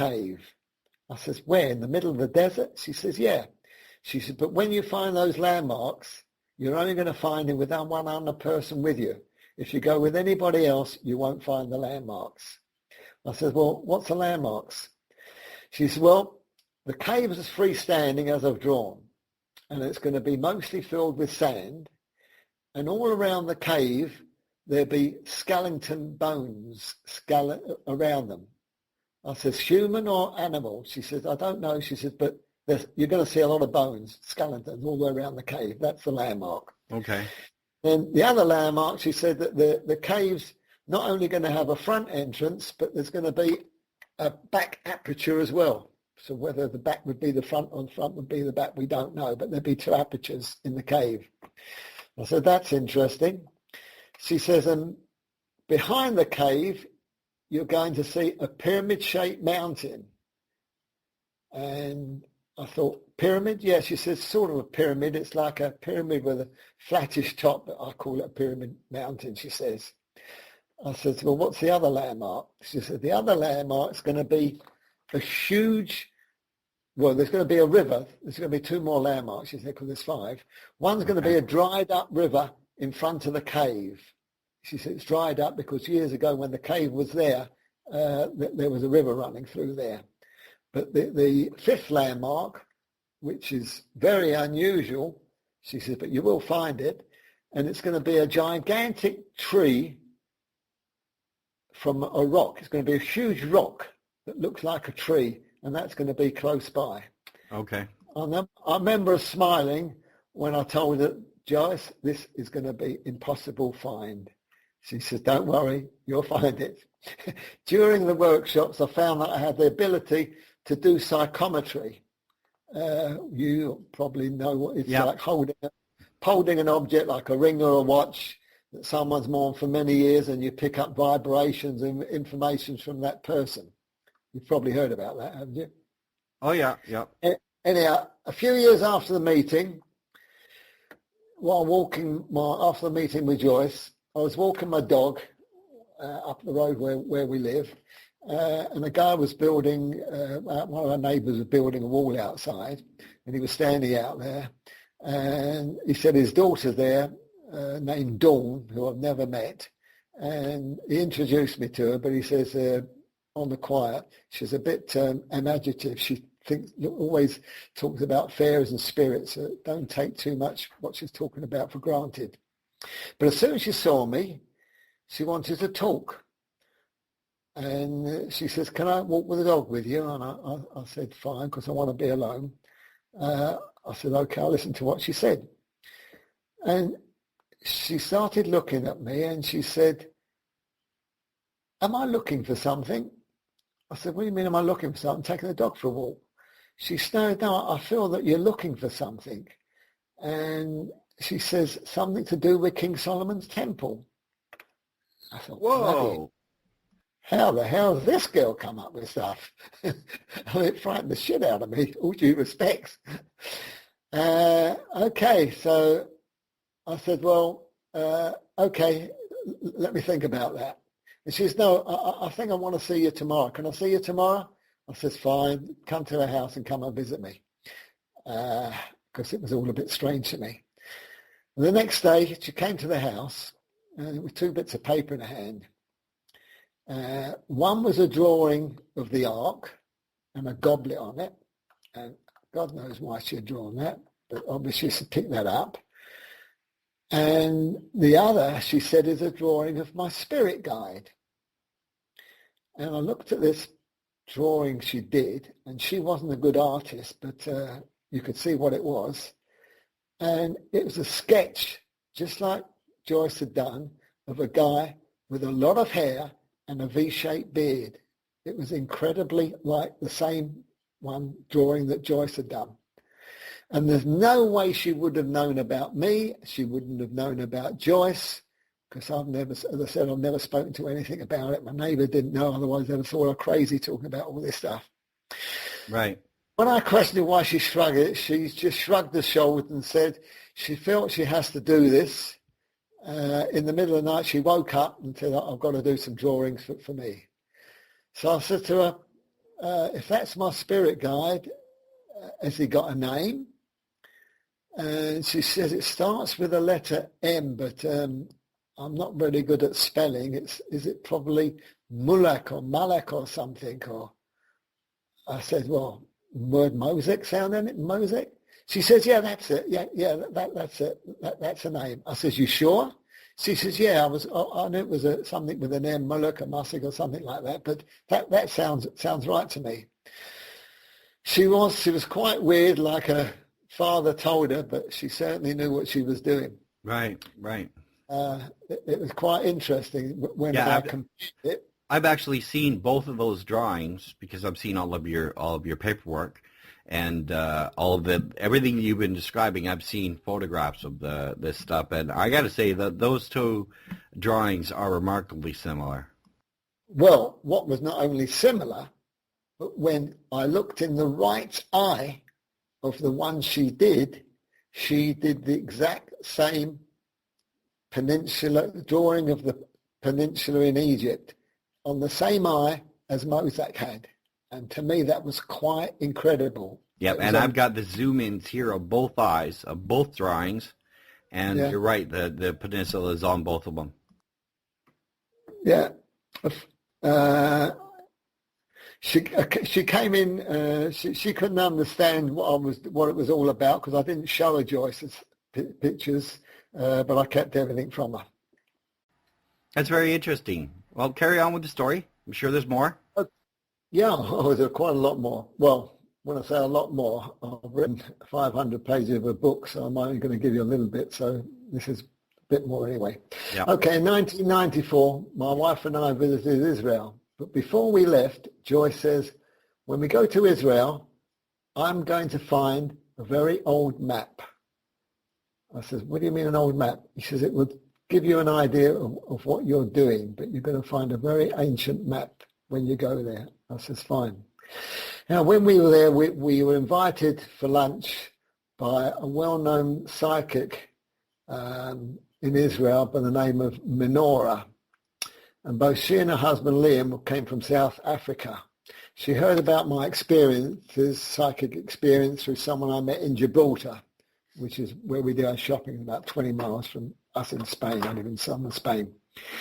cave. I says, where, in the middle of the desert? She says, yeah. She said, but when you find those landmarks, you're only going to find it with one other person with you. If you go with anybody else, you won't find the landmarks. I said, well, what's the landmarks? She said, well, the cave is freestanding as I've drawn, and it's going to be mostly filled with sand, and all around the cave, there'll be skeleton bones around them. I says, human or animal? She says, I don't know. She says, but you're going to see a lot of bones, skeletons all the way around the cave. That's the landmark. Okay. And the other landmark, she said that the cave's not only going to have a front entrance, but there's going to be a back aperture as well. So whether the back would be the front or the front would be the back, we don't know, but there'd be two apertures in the cave. I said, that's interesting. She says, and behind the cave, you're going to see a pyramid-shaped mountain. And I thought, pyramid? Yeah, she says, sort of a pyramid. It's like a pyramid with a flattish top, but I call it a pyramid mountain, she says. I said, well, what's the other landmark? She said, the other landmark's going to be a huge, well, there's going to be a river. There's going to be two more landmarks, she said, because there's 5. One's going to be a dried up river in front of the cave. She said it's dried up because years ago when the cave was there, there was a river running through there. But the 5th landmark, which is very unusual, she says, but you will find it, and it's going to be a gigantic tree from a rock. It's going to be a huge rock that looks like a tree, and that's going to be close by. Okay. I remember smiling when I told her, Joyce, this is going to be impossible find. She says, don't worry, you'll find it. During the workshops, I found that I had the ability to do psychometry. You probably know what it's like, holding an object like a ring or a watch that someone's worn for many years, and you pick up vibrations and information from that person. You've probably heard about that, haven't you? Oh, yeah, yeah. Anyhow, a few years after the meeting, while walking after the meeting with Joyce, I was walking my dog up the road where we live, and a guy was building, one of our neighbours was building a wall outside, and he was standing out there, and he said his daughter's there, named Dawn, who I've never met, and he introduced me to her, but he says, on the quiet, she's a bit imaginative. She always talks about fairies and spirits, so don't take too much what she's talking about for granted. But as soon as she saw me, she wanted to talk. And she says, can I walk with the dog with you? And I said, fine, because I want to be alone. I said, okay, I'll listen to what she said. And she started looking at me and she said, am I looking for something? I said, what do you mean, am I looking for something? I'm taking the dog for a walk. She said, no, I feel that you're looking for something. And she says, something to do with King Solomon's temple. I thought, whoa, how the hell has this girl come up with stuff? It frightened the shit out of me, all due respects. Okay, so I said, well, okay, let me think about that. And she says, no, I think I want to see you tomorrow. Can I see you tomorrow? I says, fine, come to her house and come and visit me. Because it was all a bit strange to me. And the next day, she came to the house with 2 bits of paper in her hand. One was a drawing of the ark and a goblet on it. And God knows why she had drawn that, but obviously she picked that up. And the other, she said, is a drawing of my spirit guide. And I looked at this drawing she did, and she wasn't a good artist, but you could see what it was. And it was a sketch, just like Joyce had done, of a guy with a lot of hair and a V-shaped beard. It was incredibly like the same one drawing that Joyce had done. And there's no way she would have known about me. She wouldn't have known about Joyce, because I've never, as I said, I've never spoken to anything about it. My neighbour didn't know, otherwise they'd have thought I'm crazy talking about all this stuff. Right. When I questioned her why she shrugged it, she just shrugged her shoulders and said she felt she has to do this. In the middle of the night, she woke up and said, I've got to do some drawings for me. So I said to her, if that's my spirit guide, has he got a name? And she says it starts with the letter M, but I'm not very good at spelling. Is it probably Mulak or Malak or something? Or I said, well, word Mosek sound in it, Mosek? She says, yeah, that's it. Yeah, that's it. That's a name. I says, you sure? She says, yeah, I knew it was something with an M, Mulak or Musik or something like that, but that sounds right to me. She was quite weird, like her father told her, but she certainly knew what she was doing. Right. It was quite interesting when I compared it. I've actually seen both of those drawings because I've seen all of your paperwork and everything you've been describing. I've seen photographs of this stuff, and I got to say that those two drawings are remarkably similar. Well, what was not only similar, but when I looked in the right eye of the one she did the exact same drawing of the peninsula in Egypt on the same eye as Mosek had. And to me, that was quite incredible. Yep, and I've got the zoom-ins here of both eyes, of both drawings. And You're right, the peninsula is on both of them. Yeah. She came in, she couldn't understand what it was all about because I didn't show her Joyce's pictures, but I kept everything from her. That's very interesting. Well, carry on with the story. I'm sure there's more. Yeah, there's quite a lot more. Well, when I say a lot more, I've written 500 pages of a book, so I'm only going to give you a little bit, so this is a bit more anyway. Yeah. Okay, in 1994, my wife and I visited Israel. But before we left, Joyce says, when we go to Israel, I'm going to find a very old map. I said, what do you mean an old map? He says, it would give you an idea of what you're doing, but you're going to find a very ancient map when you go there. I says, fine. Now, when we were there, we were invited for lunch by a well-known psychic in Israel by the name of Menorah. And both she and her husband Liam came from South Africa. She heard about my experiences, psychic experience, through someone I met in Gibraltar, which is where we do our shopping, about 20 miles from us in Spain. I live in southern Spain.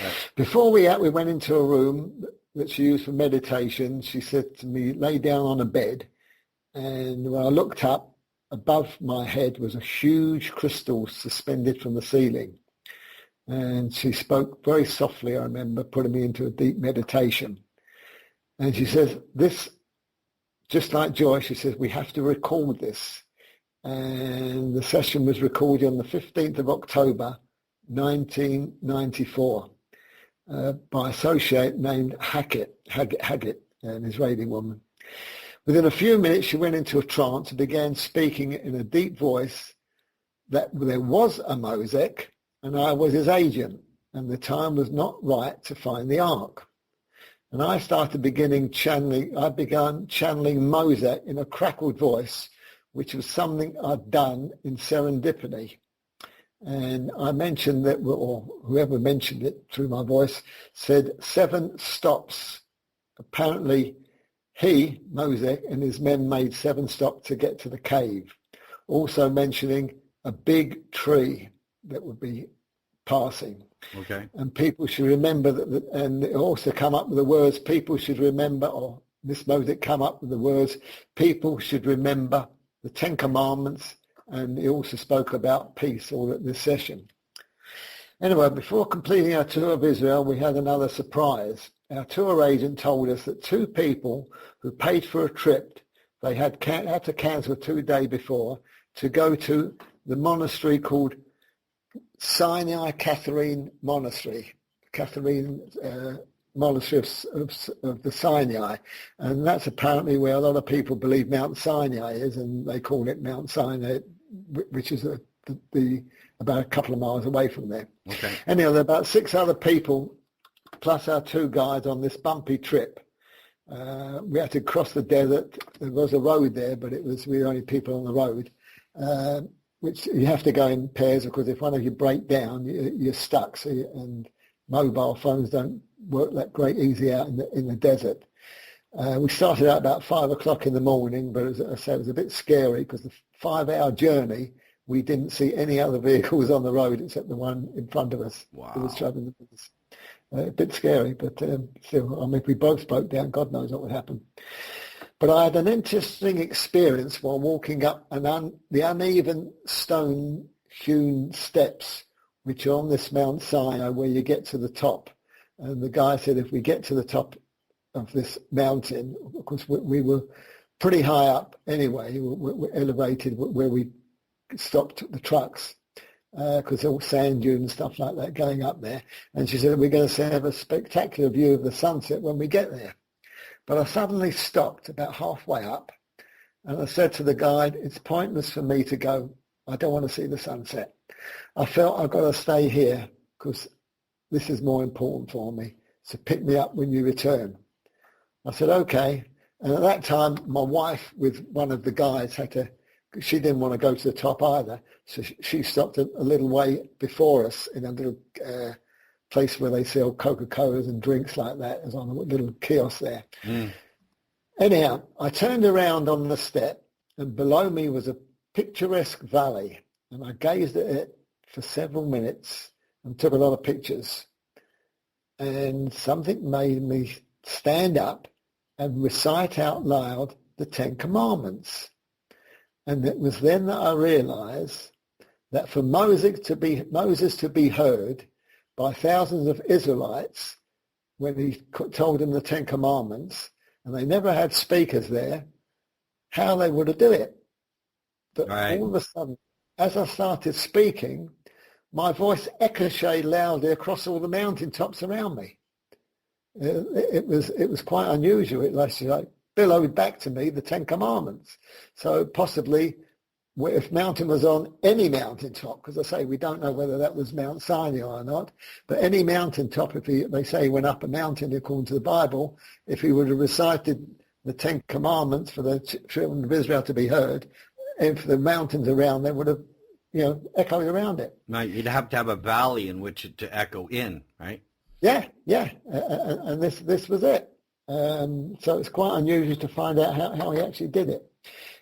Right. Before we went into a room that she used for meditation. She said to me, lay down on a bed. And when I looked up, above my head was a huge crystal suspended from the ceiling. And she spoke very softly, I remember, putting me into a deep meditation. And she says, this, just like Joy, she says, we have to record this. And the session was recorded on the 15th of October, 1994, by an associate named Haggett, an Israeli woman. Within a few minutes, she went into a trance and began speaking in a deep voice that there was a Mosek, and I was his agent, and the time was not right to find the Ark. And I began channeling Mosek in a crackled voice, which was something I'd done in serendipity. And I mentioned that, or whoever mentioned it through my voice, said 7 stops. Apparently he, Mosek, and his men made 7 stops to get to the cave. Also mentioning a big tree that would be passing. Okay. And people should remember that, and it also come up with the words, people should remember, or Miss Mosek come up with the words, people should remember the 10 Commandments, and he also spoke about peace all at this session. Anyway, before completing our tour of Israel, we had another surprise. Our tour agent told us that 2 people who paid for a trip, they had to cancel 2 days before, to go to the monastery called Sinai Catherine Monastery, Monastery of the Sinai, and that's apparently where a lot of people believe Mount Sinai is, and they call it Mount Sinai, which is about a couple of miles away from there. Okay. Anyhow, there are about 6 other people, plus our 2 guides on this bumpy trip. We had to cross the desert. There was a road there, but we were the only people on the road, which you have to go in pairs, because if one of you break down, you're stuck. And mobile phones don't work that great easy out in the desert. We started out about 5 o'clock in the morning, but as I say, it was a bit scary because the 5-hour journey, we didn't see any other vehicles on the road except the one in front of us. Wow. Who was traveling with us. A bit scary, but still, I mean, if we both broke down, God knows what would happen. But I had an interesting experience while walking up the uneven stone-hewn steps, which are on this Mount Sinai, where you get to the top. And the guy said, if we get to the top of this mountain, of course, we were pretty high up anyway, we're elevated where we stopped the trucks, because there were sand dunes and stuff like that going up there. And she said, we're going to have a spectacular view of the sunset when we get there. But I suddenly stopped about halfway up, and I said to the guide, it's pointless for me to go. I don't want to see the sunset. I felt I've got to stay here because this is more important for me. So pick me up when you return. I said, okay. And at that time, my wife with one of the guides she didn't want to go to the top either. So she stopped a little way before us in a little place where they sell Coca-Colas and drinks like that. There's on a little kiosk there. Mm. Anyhow, I turned around on the step, and below me was a picturesque valley, and I gazed at it for several minutes and took a lot of pictures. And something made me stand up and recite out loud the Ten Commandments. And it was then that I realized that for Moses to be heard by thousands of Israelites when he told them the Ten Commandments, and they never had speakers there, how they would do it. But all of a sudden, as I started speaking, my voice echoed loudly across all the mountaintops around me. It was quite unusual. It like billowed back to me the Ten Commandments. So possibly, if mountain was on any mountaintop, because I say we don't know whether that was Mount Sinai or not, but any mountaintop, they say he went up a mountain according to the Bible, if he would have recited the Ten Commandments for the children of Israel to be heard, if the mountains around there would have, echoed around it. Right, you'd have to have a valley in which it to echo in, right? Yeah, and this was it. So it's quite unusual to find out how he actually did it.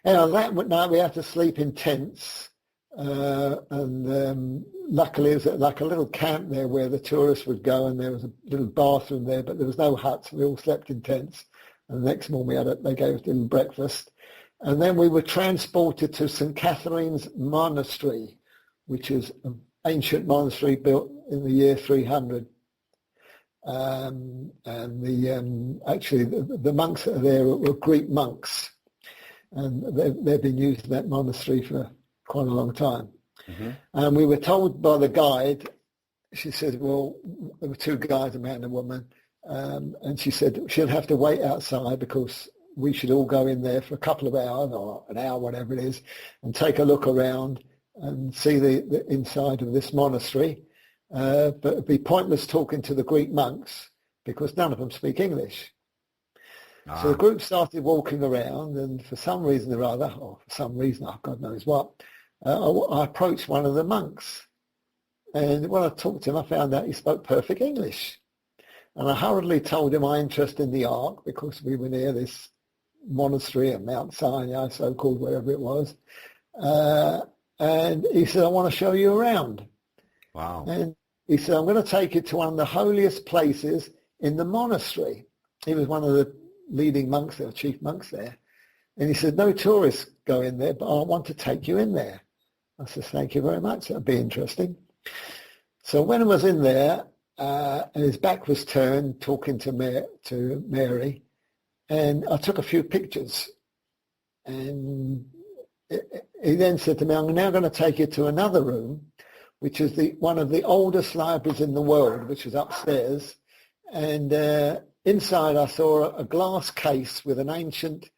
And that night we had to sleep in tents, and luckily it was like a little camp there where the tourists would go, and there was a little bathroom there, but there was no huts. We all slept in tents. And the next morning they gave us a little breakfast. And then we were transported to St. Catherine's Monastery, which is an ancient monastery built in the year 300. And the monks that are there were Greek monks, and they've been using that monastery for quite a long time. Mm-hmm. And we were told by the guide, she said, well, there were two guys, a man and a woman, and she said she'll have to wait outside because we should all go in there for a couple of hours or an hour, whatever it is, and take a look around and see the inside of this monastery. But it'd be pointless talking to the Greek monks because none of them speak English. So the group started walking around, and for some reason or other, God knows what, I approached one of the monks. And when I talked to him, I found out he spoke perfect English. And I hurriedly told him my interest in the Ark because we were near this monastery at Mount Sinai, so-called, wherever it was. And he said, I want to show you around. Wow. And he said, I'm going to take you to one of the holiest places in the monastery. He was one of the leading monks there, chief monks there. And he said, no tourists go in there, but I want to take you in there. I said, thank you very much. That'd be interesting. So when I was in there, and his back was turned, talking to Mary, and I took a few pictures. And he then said to me, I'm now going to take you to another room, which is one of the oldest libraries in the world, which is upstairs. And inside I saw a glass case with an ancient